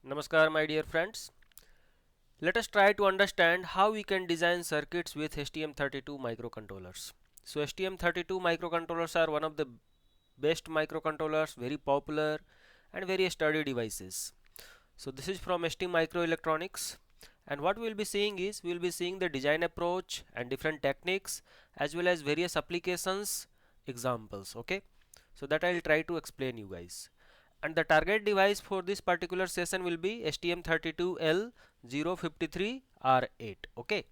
Namaskar my dear friends. Let us try to understand how we can design circuits with STM32 microcontrollers. So STM32 microcontrollers are one of the best microcontrollers, very popular and very sturdy devices. So this is from STMicroelectronics, and what we will be seeing is we will be seeing the design approach and different techniques as well as various applications examples. Okay, so that I will try to explain you guys. And the target device for this particular session will be STM32L053R8. Okay,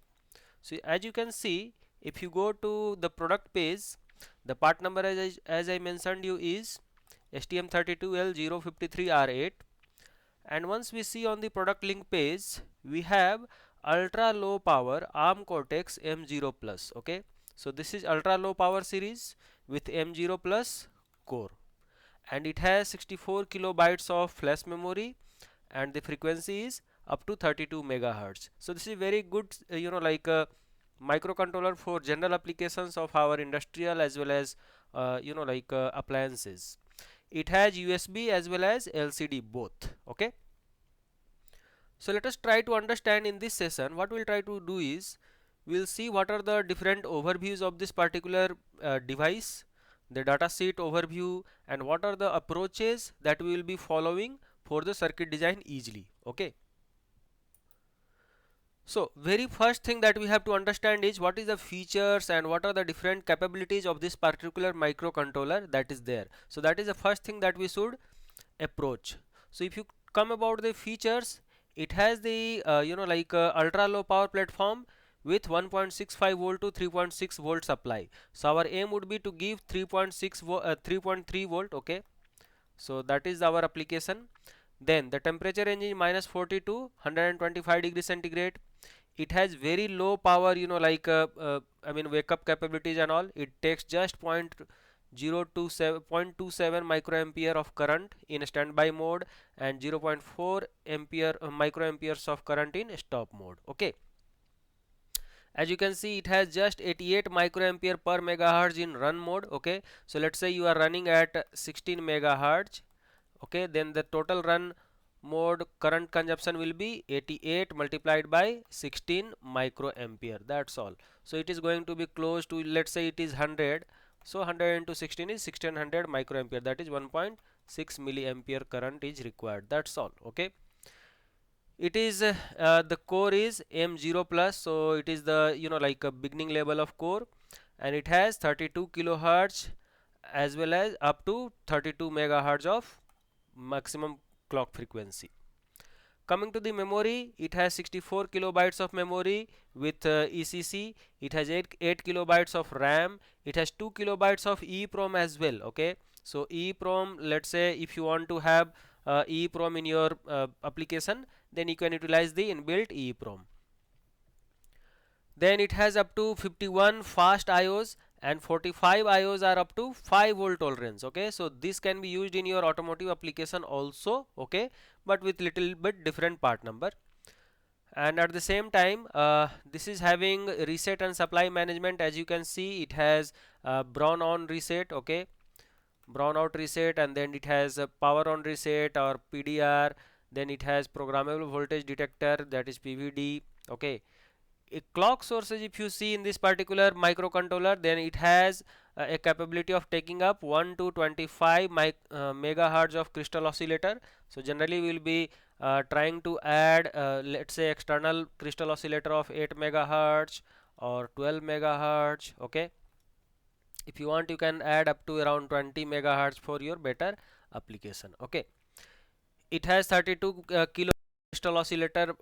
so as you can see, if you go to the product page, the part number as I mentioned you is STM32L053R8, and once we see on the product link page, we have ultra low power ARM Cortex M0 plus. Okay, so this is ultra low power series with M0 plus core, and it has 64 kilobytes of flash memory, and the frequency is up to 32 megahertz. So this is very good, microcontroller for general applications of our industrial as well as appliances. It has USB as well as LCD both. Okay, so let us try to understand in this session. What we'll try to do is we'll see what are the different overviews of this particular device, the data sheet overview, and what are the approaches that we will be following for the circuit design easily. Okay, so very first thing that we have to understand is what is the features and what are the different capabilities of this particular microcontroller that is there. So that is the first thing that we should approach. So if you come about the features, it has the ultra low power platform with 1.65 volt to 3.6 volt supply. So our aim would be to give 3.3 volt. Okay, so that is our application. Then the temperature range is -40 to 125 degree centigrade. It has very low power, wake up capabilities and all. It takes just 0.27 microampere of current in standby mode and 0.4 ampere microamperes of current in stop mode. Okay, as you can see, it has just 88 microampere per megahertz in run mode. Okay, so let's say you are running at 16 megahertz. Okay, then the total run mode current consumption will be 88 multiplied by 16 microampere. That's all. So it is going to be close to, let's say it is 100, so 100 into 16 is 1600 microampere, that is 1.6 milliampere current is required. That's all. Okay, it is the core is M0 plus, so it is the a beginning level of core, and it has 32 kilohertz as well as up to 32 megahertz of maximum clock frequency. Coming to the memory, it has 64 kilobytes of memory with ECC. It has 8 kilobytes of RAM. It has 2 kilobytes of EEPROM as well. Okay, so EEPROM, let's say if you want to have EEPROM in your application, then you can utilize the inbuilt EEPROM. Then it has up to 51 fast IOs and 45 IOs are up to 5 volt tolerance. Okay, so this can be used in your automotive application also. Okay, but with little bit different part number. And at the same time, this is having reset and supply management. As you can see, it has brown on reset. Okay, brown out reset, and then it has a power on reset or PDR. Then it has programmable voltage detector, that is PVD. Okay, a clock sources, if you see in this particular microcontroller, then it has a capability of taking up 1 to 25 megahertz of crystal oscillator. So generally we will be trying to add let's say external crystal oscillator of 8 megahertz or 12 megahertz. Okay, if you want, you can add up to around 20 megahertz for your better application. Okay, it has 32 kilo crystal oscillator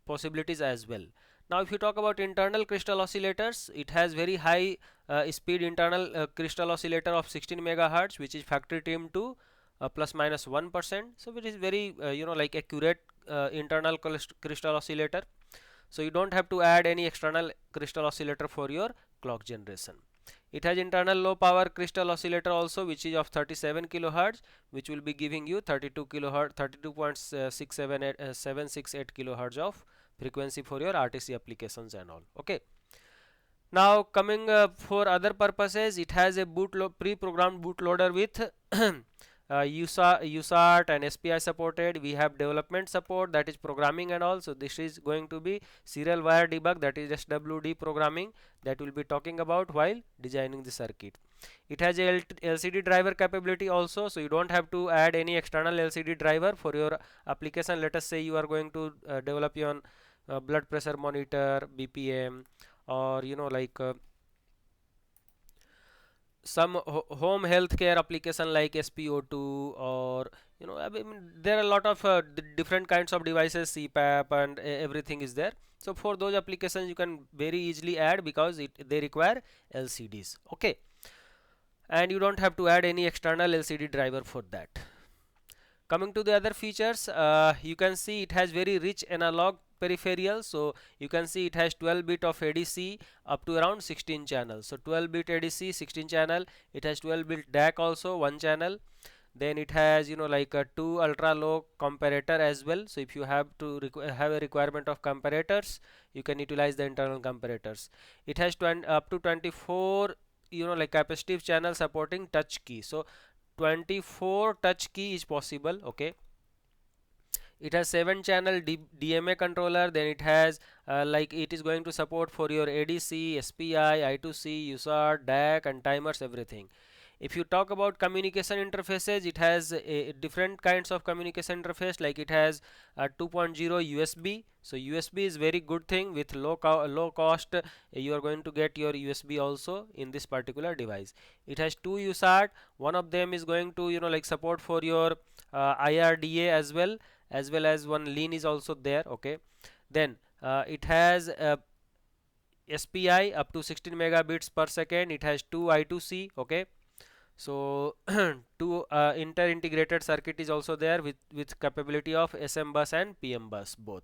possibilities as well. Now if you talk about internal crystal oscillators, it has very high speed internal crystal oscillator of 16 megahertz, which is factory trimmed to plus minus 1%. So it is very accurate internal crystal oscillator. So you don't have to add any external crystal oscillator for your clock generation. It has internal low power crystal oscillator also, which is of 37 kilohertz, which will be giving you 32 kilohertz, 32.768 kilohertz of frequency for your RTC applications and all. Okay, now coming for other purposes, it has a pre-programmed bootloader with USART and SPI supported. We have development support, that is programming and all. So this is going to be serial wire debug, that is SWD programming, that we'll be talking about while designing the circuit. It has a LCD driver capability also, so you don't have to add any external LCD driver for your application. Let us say you are going to develop your blood pressure monitor, BPM, or some home healthcare application like SpO2, or I mean there are a lot of different kinds of devices, CPAP and everything is there. So for those applications you can very easily add, because they require LCDs. Okay, and you don't have to add any external LCD driver for that. Coming to the other features, you can see it has very rich analog peripheral. So you can see it has 12-bit of ADC up to around 16 channels. So 12-bit ADC, 16 channel. It has 12-bit DAC also, 1 channel. Then it has like a 2 ultra low comparator as well. So if you have to have a requirement of comparators, you can utilize the internal comparators. It has up to 24 like capacitive channel supporting touch key. So 24 touch key is possible. Okay, it has 7 channel DMA controller. Then it has like it is going to support for your ADC, SPI, I2C, USART, DAC and timers, everything. If you talk about communication interfaces, it has different kinds of communication interface, like it has 2.0 USB. So USB is very good thing. With low cost you are going to get your USB also in this particular device. It has 2 USART. One of them is going to like support for your IRDA as well as one lean is also there. Okay, then it has SPI up to 16 megabits per second. It has 2 I2C. Okay, so two inter-integrated circuit is also there with capability of SM bus and PM bus both.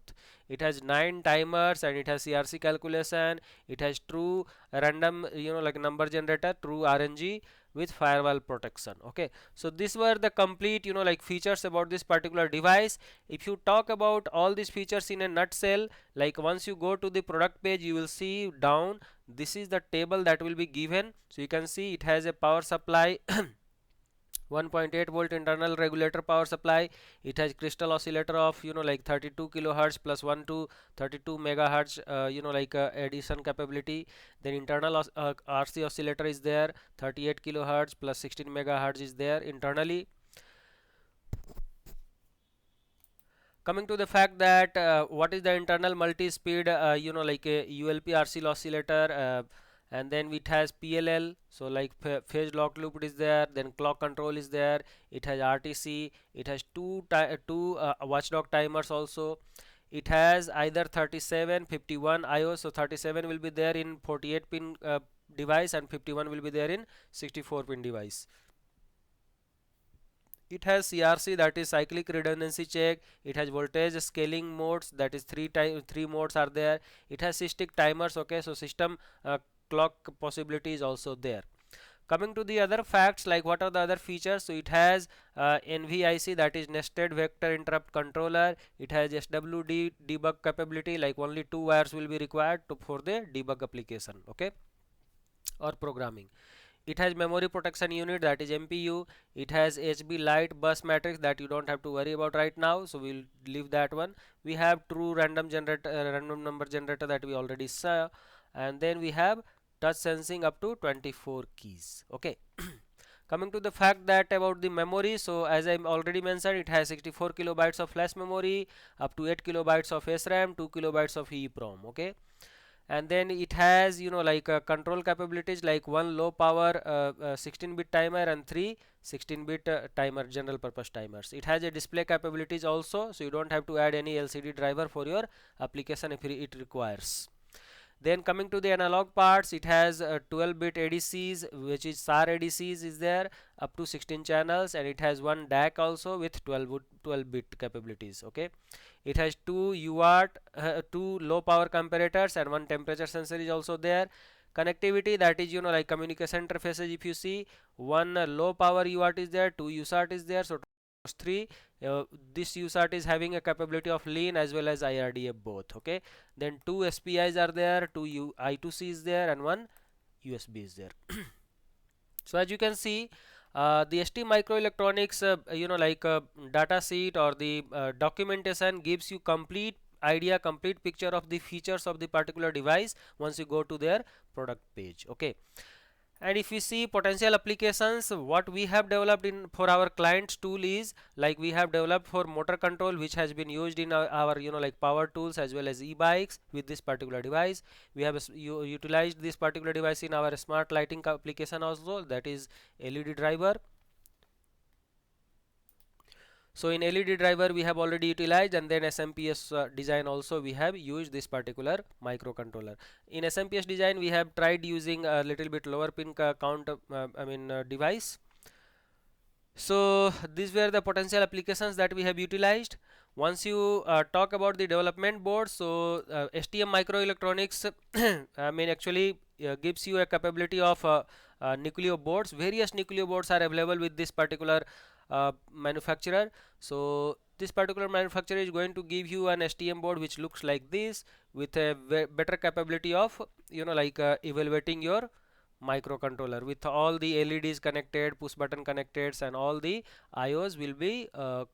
It has 9 timers and it has CRC calculation. It has true random like number generator, true RNG with firewall protection. Okay, so these were the complete like features about this particular device. If you talk about all these features in a nutshell, like once you go to the product page, you will see down, this is the table that will be given. So you can see it has a power supply 1.8 volt internal regulator power supply. It has crystal oscillator of like 32 kilohertz plus 1 to 32 megahertz like addition capability. Then internal RC oscillator is there, 38 kilohertz plus 16 megahertz is there internally. Coming to the fact that what is the internal multi-speed like a ULP RC oscillator, and then it has PLL, so like phase lock loop is there, then clock control is there, it has RTC, it has two watchdog timers also. It has either 37 51 IO, so 37 will be there in 48 pin device and 51 will be there in 64 pin device. It has CRC, that is cyclic redundancy check. It has voltage scaling modes, that is three modes are there. It has SysTick timers. Okay, so system clock possibility is also there. Coming to the other facts, like what are the other features? So it has NVIC, that is nested vector interrupt controller. It has SWD debug capability, like only 2 wires will be required for the debug application. Okay, or programming. It has memory protection unit, that is MPU. It has HB light bus matrix that you don't have to worry about right now, so we'll leave that one. We have true random generator, random number generator that we already saw, and then we have touch sensing up to 24 keys. Okay. Coming to the fact that about the memory, so as I already mentioned, it has 64 kilobytes of flash memory, up to 8 kilobytes of SRAM, 2 kilobytes of EEPROM. Okay, and then it has like control capabilities, like one low power 16-bit timer and three 16-bit timer, general purpose timers. It has a display capabilities also, so you don't have to add any LCD driver for your application if it requires. Then coming to the analog parts, it has 12-bit ADCs, which is SAR ADCs is there up to 16 channels, and it has one DAC also with 12-bit capabilities. Okay, it has two UART, two low power comparators and one temperature sensor is also there. Connectivity, that is like communication interfaces, if you see, one low power UART is there, two USART is there, so 3. This USART is having a capability of lean as well as IRDA both. Okay, then two SPIs are there, two I2C is there, and one USB is there. So as you can see, The ST microelectronics data sheet or the documentation gives you complete idea, complete picture of the features of the particular device once you go to their product page. Okay, and if we see potential applications, what we have developed in for our clients tool is like we have developed for motor control, which has been used in our power tools as well as e-bikes with this particular device. We have utilized this particular device in our smart lighting application also, that is LED driver. So in LED driver we have already utilized, and then SMPS design also we have used this particular microcontroller. In SMPS design we have tried using a little bit lower pin count device. So these were the potential applications that we have utilized. Once you talk about the development board, so STM microelectronics actually gives you a capability of nucleo boards. Various nucleo boards are available with this particular manufacturer. So this particular manufacturer is going to give you an STM board which looks like this, with a better capability of evaluating your microcontroller with all the LEDs connected, push button connected, and all the IOs will be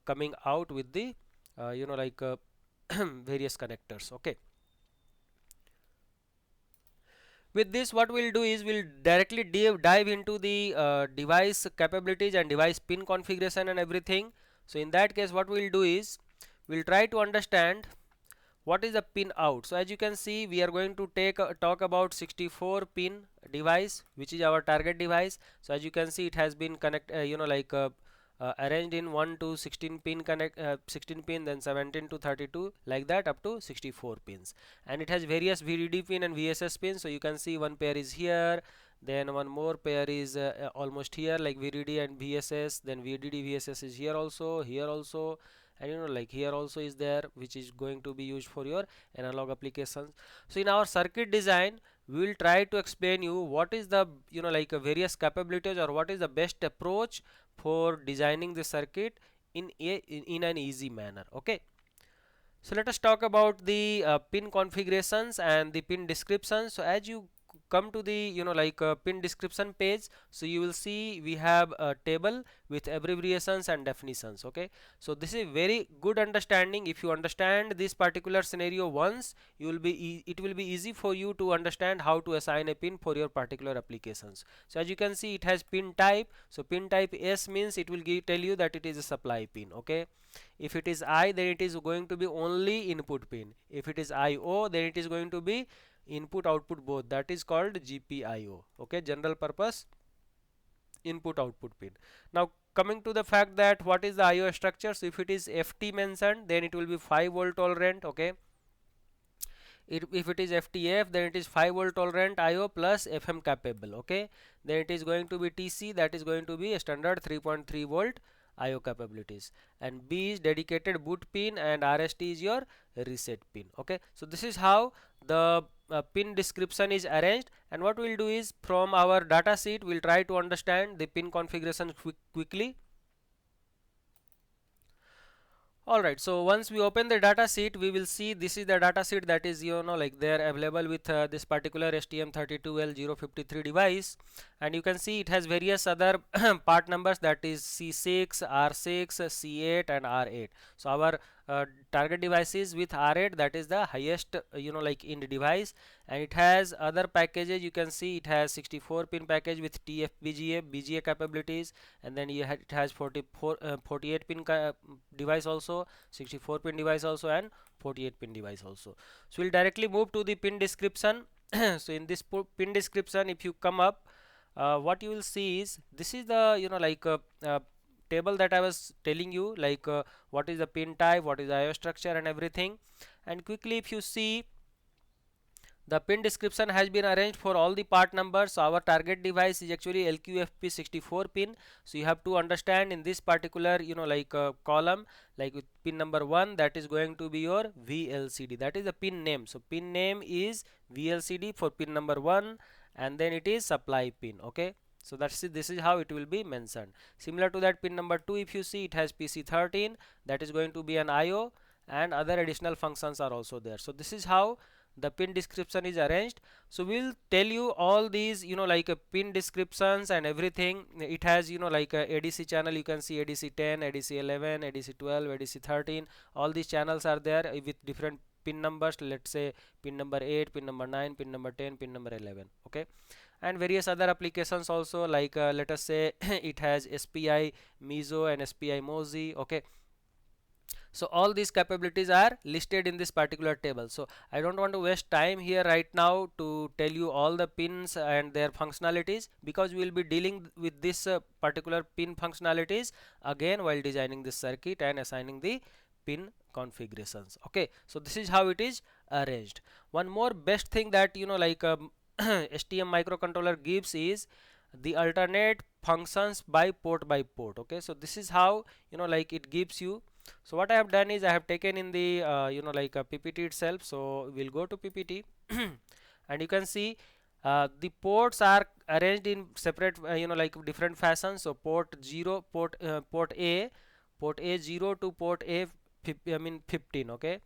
coming out with the various connectors. Okay, with this what we'll do is we'll directly dive into the device capabilities and device pin configuration and everything. So in that case what we'll do is we'll try to understand what is the pin out. So as you can see, we are going to talk about 64 pin device, which is our target device. So as you can see, it has been arranged in 1 to 16 pin 16 pin, then 17 to 32, like that up to 64 pins, and it has various VDD pin and VSS pins. So you can see one pair is here, then one more pair is almost here, like VDD and VSS, then VDD VSS is here also, and here also is there, which is going to be used for your analog applications. So in our circuit design we will try to explain you what is the various capabilities, or what is the best approach for designing the circuit in an easy manner. Okay, so let us talk about the pin configurations and the pin descriptions. So as you come to the pin description page, so you will see we have a table with abbreviations and definitions. Okay, so this is very good understanding. If you understand this particular scenario once, you will be it will be easy for you to understand how to assign a pin for your particular applications. So as you can see, it has pin type. So pin type S means it will tell you that it is a supply pin. Okay, if it is I, then it is going to be only input pin. If it is IO, then it is going to be input output both, that is called GPIO. Okay, general purpose input output pin. Now coming to the fact that what is the IO structure, so if it is FT mentioned, then it will be 5 volt tolerant. Okay, if it is FTF, then it is 5 volt tolerant IO plus FM capable. Okay, then it is going to be TC, that is going to be a standard 3.3 volt IO capabilities, and B is dedicated boot pin, and RST is your reset pin. Okay, so this is how the pin description is arranged, and what we'll do is from our data sheet we'll try to understand the pin configuration quickly. Alright, so once we open the data sheet, we will see this is the data sheet that is there available with this particular STM32L053 device, and you can see it has various other part numbers, that is C6, R6, C8 and R8. So our target device is with R8, that is the highest in the device, and it has other packages. You can see it has 64 pin package with TFBGA BGA capabilities, and then it has 48 pin device also, 64 pin device also, and 48 pin device also. So we'll directly move to the pin description. So in this pin description, if you come up, what you will see is this is the table that I was telling you, what is the pin type, what is the IO structure and everything. And quickly if you see, the pin description has been arranged for all the part numbers. So our target device is actually LQFP64 pin. So you have to understand in this particular column, like with pin number 1, that is going to be your VLCD, that is the pin name. So pin name is VLCD for pin number 1, and then it is supply pin. Okay, so this is how it will be mentioned. Similar to that, pin number 2, if you see, it has PC13, that is going to be an IO, and other additional functions are also there. So this is how the pin description is arranged. So we'll tell you all these, like pin descriptions and everything. It has, like a ADC channel, you can see ADC 10, ADC 11, ADC 12, ADC 13. All these channels are there with different pin numbers. Let's say pin number 8, pin number 9, pin number 10, pin number 11. Okay, and various other applications also, like let us say it has SPI MISO and SPI MOSI. Okay, so all these capabilities are listed in this particular table. So I don't want to waste time here right now to tell you all the pins and their functionalities, because we will be dealing with this particular pin functionalities again while designing this circuit and assigning the pin configurations. Okay, so this is how it is arranged. One more best thing that, like STM microcontroller gives is the alternate functions by port by port. Okay, so this is how, like it gives you. So what I have done is I have taken in the like a PPT itself. So we'll go to PPT and you can see the ports are arranged in separate like different fashions. So port 0, port A 0 to port A 15. Okay,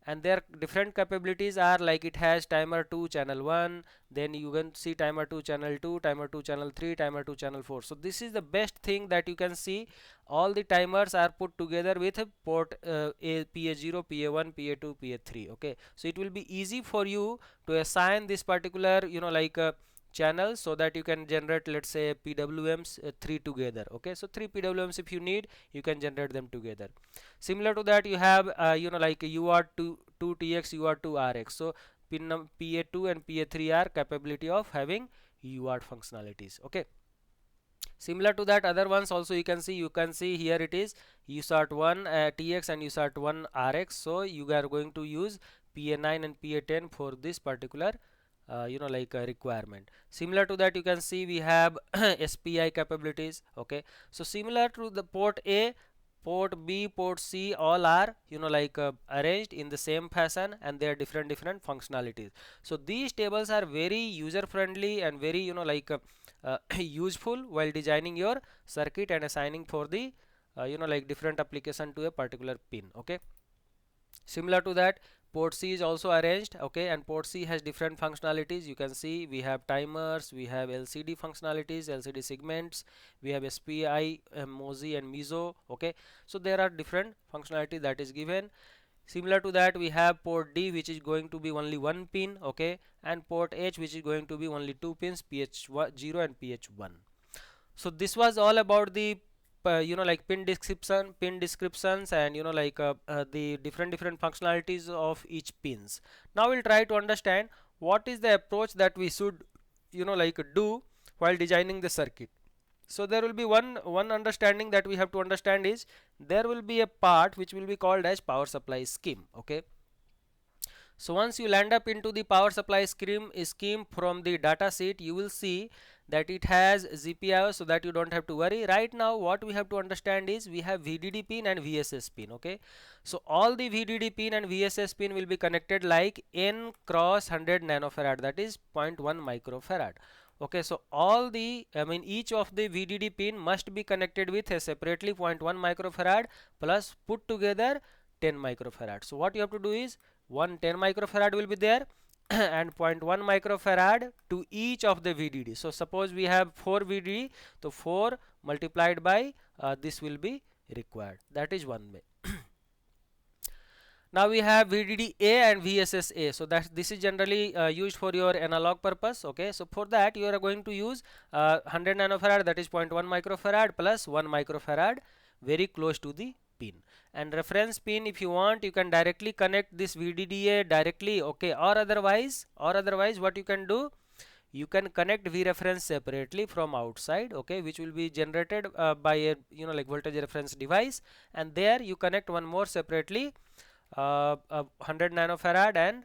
and their different capabilities are like it has timer 2 channel 1, then you can see timer 2 channel 2, timer 2 channel 3, timer 2 channel 4. So this is the best thing that you can see. All the timers are put together with port PA0, PA1, PA2, PA3. Okay, so it will be easy for you to assign this particular like channels, so that you can generate, let's say, PWMs 3 together. Okay, so 3 PWMs if you need, you can generate them together. Similar to that, you have like UART2 TX, UART2 RX. So pin PA2 and PA3 are capability of having UART functionalities. Okay, similar to that, other ones also you can see here it is USART1 TX and USART1 RX. So you are going to use PA9 and PA10 for this particular like a requirement. Similar to that, you can see we have SPI capabilities. Okay, so similar to the port A, port B, port C, all are like arranged in the same fashion, and they are different functionalities. So these tables are very user friendly and very like useful while designing your circuit and assigning for the like different application to a particular pin. Okay, similar to that, port C is also arranged. Okay, and port C has different functionalities. You can see we have timers, we have LCD functionalities, LCD segments, we have SPI, MOSI and MISO. Okay, so there are different functionality that is given. Similar to that, we have port D, which is going to be only one pin. Okay, and port H, which is going to be only two pins, PH0 and PH1. So this was all about the like pin descriptions, and like the different functionalities of each pins. Now we'll try to understand what is the approach that we should like do while designing the circuit. So there will be one understanding that we have to understand is there will be a part which will be called as power supply scheme. Okay, so once you land up into the power supply scheme from the data sheet, you will see that it has GPIO, so that you don't have to worry. Right now what we have to understand is we have VDD pin and VSS pin. Okay, so all the VDD pin and VSS pin will be connected like N cross 100 nanofarad, that is 0.1 microfarad. Okay, so all the each of the VDD pin must be connected with a separately 0.1 microfarad plus put together 10 microfarad. So what you have to do is one 10 microfarad will be there and 0.1 microfarad to each of the VDD. So suppose we have 4 VDD, so 4 multiplied by this will be required. That is one way. Now we have VDD A and VSS A. So that this is generally used for your analog purpose. Okay, so for that you are going to use 100 nanofarad, that is 0.1 microfarad plus 1 microfarad very close to the pin. And reference pin, if you want, you can directly connect this VDDA directly. Okay, or otherwise what you can do, you can connect V reference separately from outside. Okay, which will be generated by a like voltage reference device, and there you connect one more separately 100 nanofarad and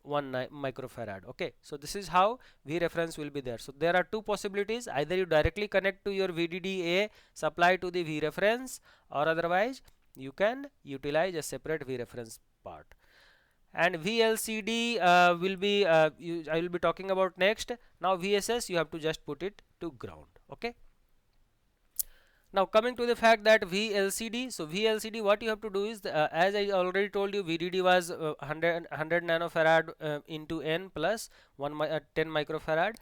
1 microfarad. Okay, so this is how V reference will be there. So there are two possibilities: either you directly connect to your VDDA supply to the V reference, or otherwise you can utilize a separate V reference part. And VLCD will be I will be talking about next. Now VSS, you have to just put it to ground. Okay, Now coming to the fact that VLCD, so VLCD, what you have to do is, as I already told you, VDD was 100 nanofarad into N plus 10 microfarad.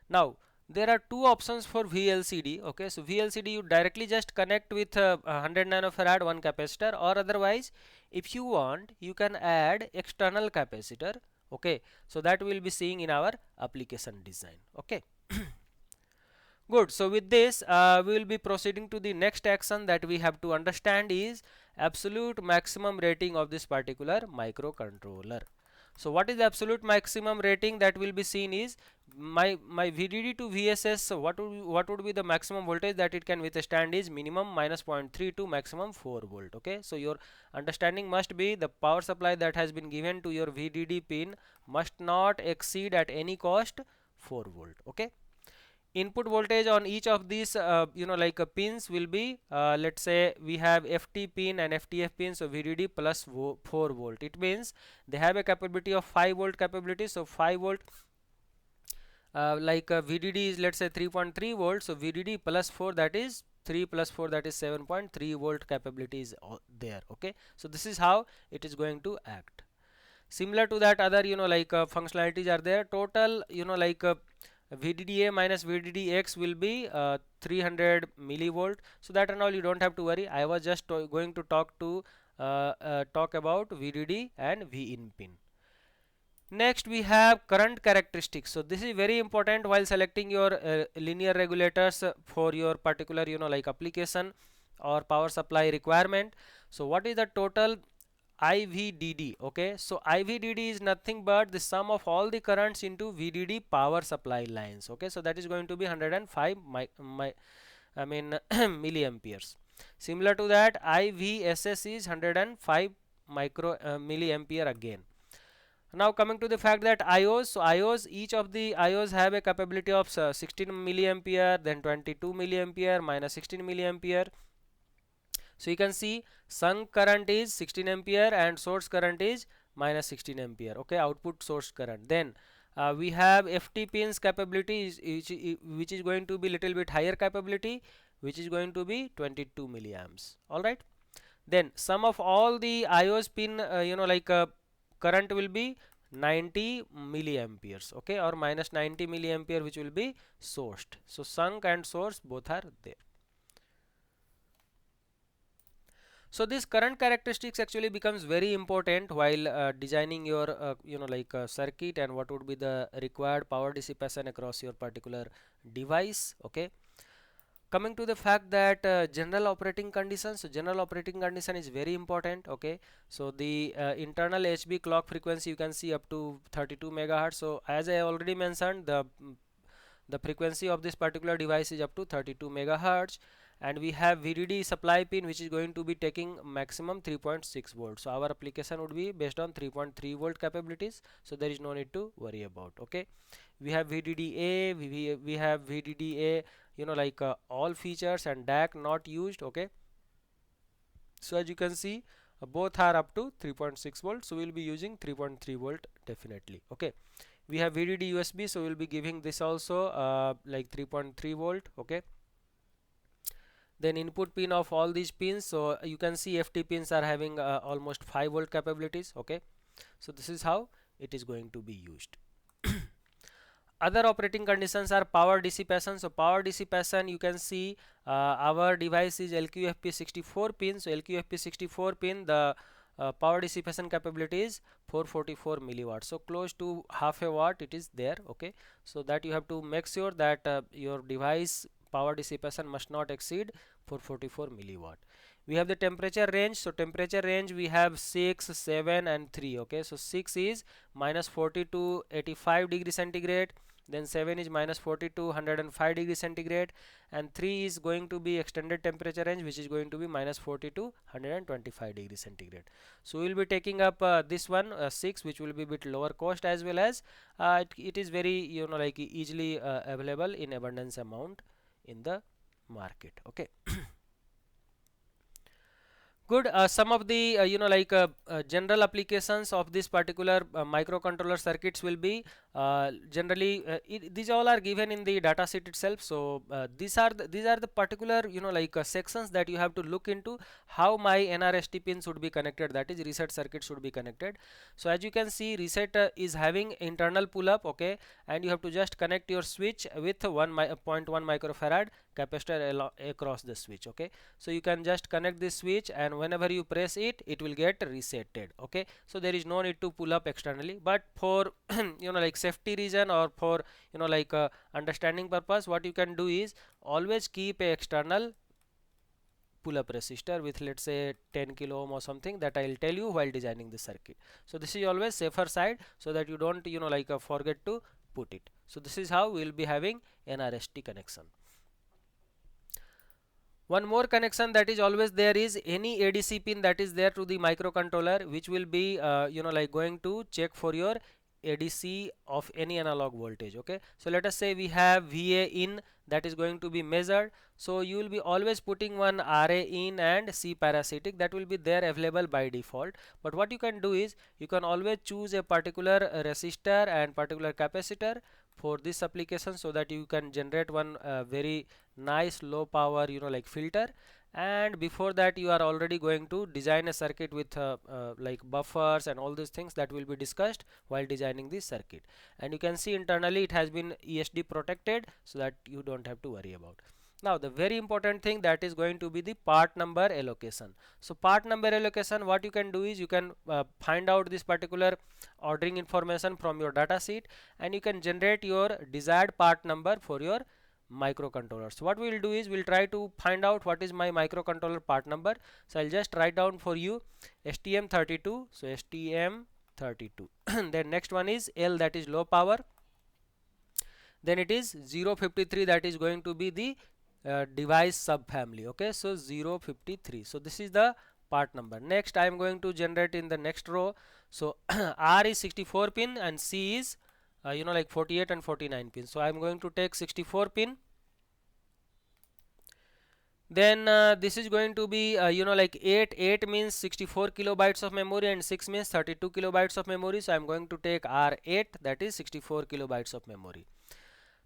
Now there are two options for VLCD. Okay, so VLCD you directly just connect with 100 nanofarad one capacitor, or otherwise if you want you can add external capacitor. Okay, so that we will be seeing in our application design. Okay. Good. So with this, we will be proceeding to the next action that we have to understand is absolute maximum rating of this particular microcontroller. So what is the absolute maximum rating that will be seen is my VDD to VSS. So what would be the maximum voltage that it can withstand is minimum minus 0.3 to maximum 4 volt. Okay. So your understanding must be the power supply that has been given to your VDD pin must not exceed at any cost 4 volt. Okay. Input voltage on each of these pins will be, let's say we have FT pin and FTF pin, so VDD plus 4 volt. It means they have a capability of 5 volt capability, so 5 volt, VDD is, let's say, 3.3 volts, so VDD plus 4, that is 3 plus 4, that is 7.3 volt capability is there. Okay, so this is how it is going to act. Similar to that, other functionalities are there. Total VDDA minus VDDX will be 300 millivolt. So that and all you don't have to worry. I was just going to talk about VDD and VIN pin. Next we have current characteristics. So this is very important while selecting your linear regulators for your particular application or power supply requirement. So what is the total IVDD? Okay, so IVDD is nothing but the sum of all the currents into VDD power supply lines. Okay, so that is going to be 105 milliamperes. Similar to that, IVSS is 105 milliampere again. Now coming to the fact that IOs, so IOs, each of the IOs have a capability of 16 milliampere, then 22 milliampere, minus 16 milliampere. So you can see sunk current is 16 ampere and source current is minus 16 ampere. Okay, output source current. Then we have FT pins capability which is going to be little bit higher capability, which is going to be 22 milliamps. All right. Then sum of all the IOs pin current will be 90 milliamperes. Okay, or minus 90 milliampere, which will be sourced. So sunk and source both are there. So this current characteristics actually becomes very important while designing your circuit, and what would be the required power dissipation across your particular device. Okay, coming to the fact that general operating conditions, so general operating condition is very important. Okay, so the internal HB clock frequency you can see up to 32 megahertz. So as I already mentioned, the frequency of this particular device is up to 32 megahertz, and we have VDD supply pin which is going to be taking maximum 3.6 volts. So our application would be based on 3.3 volt capabilities, so there is no need to worry about. Okay, we have VDDA, we have VDDA all features, and DAC not used. Okay, so as you can see, both are up to 3.6 volts, so we will be using 3.3 volt definitely. Okay, we have VDD USB, so we will be giving this also like 3.3 volt. Okay, then input pin of all these pins, so you can see FT pins are having almost 5 volt capabilities. Okay, so this is how it is going to be used. Other operating conditions are power dissipation. So power dissipation, you can see our device is LQFP64 pin. So LQFP64 pin, the power dissipation capability is 444 milliwatts, so close to half a watt it is there. Okay, so that you have to make sure that your device power dissipation must not exceed 444 milliwatt. We have the temperature range. So temperature range we have 6, 7 and 3. Okay, so 6 is minus 40 to 85 degree centigrade, then 7 is minus 40 to 105 degree centigrade, and 3 is going to be extended temperature range, which is going to be minus 40 to 125 degree centigrade. So we will be taking up this one 6, which will be a bit lower cost, as well as it is very easily available in abundance amount in the market. Okay. Good. Some of the general applications of this particular microcontroller circuits will be generally these all are given in the data sheet itself. So these are the particular sections that you have to look into how my NRST pin should be connected. That is, reset circuit should be connected. So as you can see, reset is having internal pull up. Okay, and you have to just connect your switch with 1.1 microfarad capacitor across the switch. Okay, so you can just connect this switch, and whenever you press it, it will get resetted. Okay, so there is no need to pull up externally, but for safety reason, or for understanding purpose, what you can do is always keep a external pull up resistor with, let's say, 10 kilo ohm or something, that I'll tell you while designing the circuit. So this is always safer side, so that you don't forget to put it. So this is how we'll be having NRST connection. One more connection that is always there is any ADC pin that is there to the microcontroller, which will be going to check for your ADC of any analog voltage. Okay, so let us say we have VA in, that is going to be measured. So you will be always putting one RA in and C parasitic, that will be there available by default. But what you can do is you can always choose a particular resistor and particular capacitor for this application, so that you can generate one very nice low power filter. And before that, you are already going to design a circuit with buffers and all these things that will be discussed while designing this circuit. And you can see internally it has been ESD protected, so that you don't have to worry about. Now the very important thing, that is going to be the part number allocation. So part number allocation, what you can do is you can find out this particular ordering information from your data sheet, and you can generate your desired part number for your microcontroller. So what we will do is we'll try to find out what is my microcontroller part number. So I'll just write down for you STM32. So STM32. Then next one is L, that is low power. Then it is 053, that is going to be the device subfamily. Okay, so 053. So this is the part number. Next I am going to generate in the next row. So R is 64 pin and C is 48 and 49 pins. So I am going to take 64 pin. Then this is going to be 8 means 64 kilobytes of memory, and 6 means 32 kilobytes of memory. So I am going to take R8, that is 64 kilobytes of memory.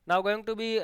Now going to be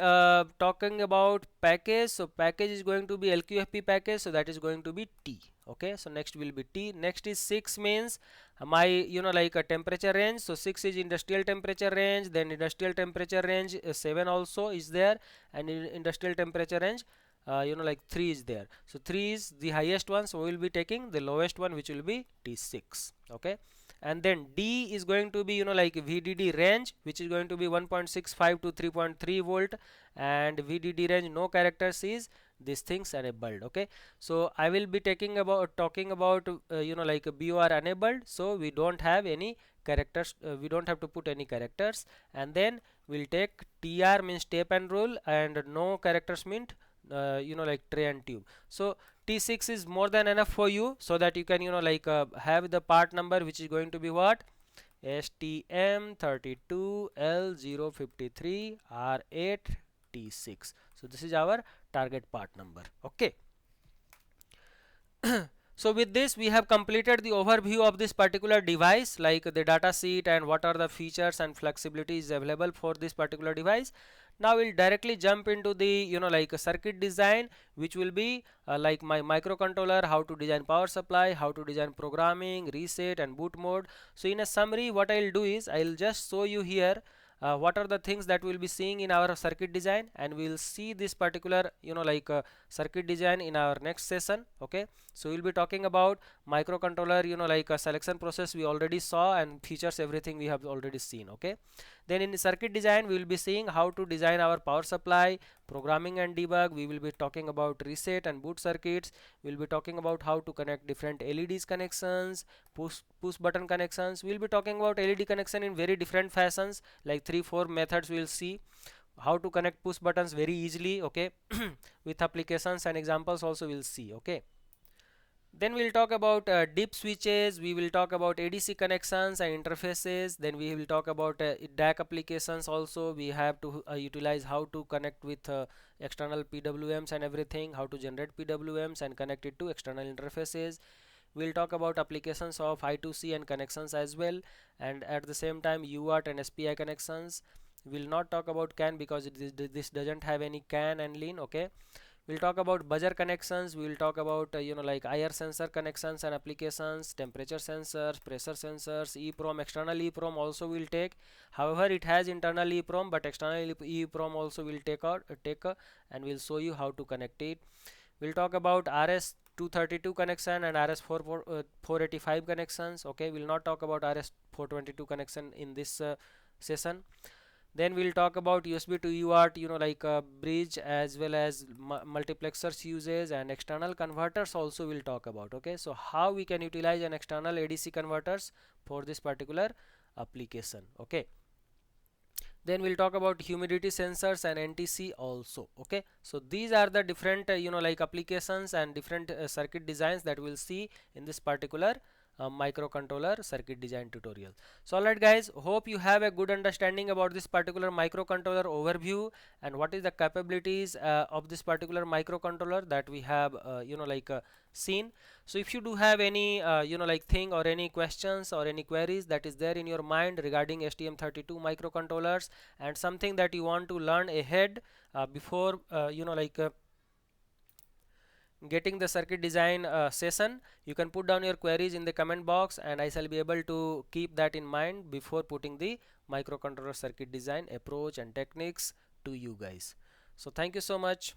talking about package. So package is going to be LQFP package, so that is going to be T. Okay, so next will be T. Next is 6 means my a temperature range. So 6 is industrial temperature range, then industrial temperature range 7 also is there, and in industrial temperature range 3 is there. So 3 is the highest one, so we will be taking the lowest one, which will be T6. Okay, and then D is going to be VDD range, which is going to be 1.65 to 3.3 volt, and VDD range no characters is these things enabled. Okay, so I will be talking about BOR enabled, so we don't have any characters, we don't have to put any characters. And then we'll take TR means tape and roll, and no characters mean tray and tube. So T6 is more than enough for you, so that you can have the part number, which is going to be what, STM32L053 R8 T6. So this is our target part number. Okay. So with this we have completed the overview of this particular device, like the data sheet and what are the features and flexibilities available for this particular device. Now we'll directly jump into the circuit design, which will be like my microcontroller, how to design power supply, how to design programming, reset and boot mode. So in a summary, what I'll do is I'll just show you here what are the things that we'll be seeing in our circuit design, and we'll see this particular circuit design in our next session. Okay, so we'll be talking about microcontroller selection process we already saw, and features everything we have already seen. Okay, then in the circuit design we will be seeing how to design our power supply, programming and debug. We will be talking about reset and boot circuits. We'll be talking about how to connect different LEDs connections, push button connections. We'll be talking about LED connection in very different fashions, like 3-4 methods. We'll see how to connect push buttons very easily. Okay, with applications and examples also we'll see. Okay, Then we'll talk about DIP switches, we will talk about ADC connections and interfaces, then we will talk about DAC applications also. We have to utilize how to connect with external PWMs and everything, how to generate PWMs and connect it to external interfaces. We'll talk about applications of I2C and connections as well, and at the same time UART and SPI connections. We'll not talk about CAN because this doesn't have any CAN and LIN, okay. We'll talk about buzzer connections. We will talk about like IR sensor connections and applications, temperature sensors, pressure sensors, EEPROM, external EEPROM also will take. However, it has internal EEPROM, but external EEPROM also will and we'll show you how to connect it. We'll talk about RS232 connection and RS485 connections. Okay, we'll not talk about RS422 connection in this session. Then we'll talk about USB to UART, like a bridge, as well as multiplexers uses, and external converters also we'll talk about. Okay, so how we can utilize an external ADC converters for this particular application. Okay, then we'll talk about humidity sensors and NTC also. Okay, so these are the different like applications and different circuit designs that we'll see in this particular microcontroller circuit design tutorial. So alright guys, hope you have a good understanding about this particular microcontroller overview and what is the capabilities of this particular microcontroller that we have seen. So if you do have any like thing or any questions or any queries that is there in your mind regarding STM32 microcontrollers and something that you want to learn ahead before getting the circuit design session, you can put down your queries in the comment box and I shall be able to keep that in mind before putting the microcontroller circuit design approach and techniques to you guys. So thank you so much.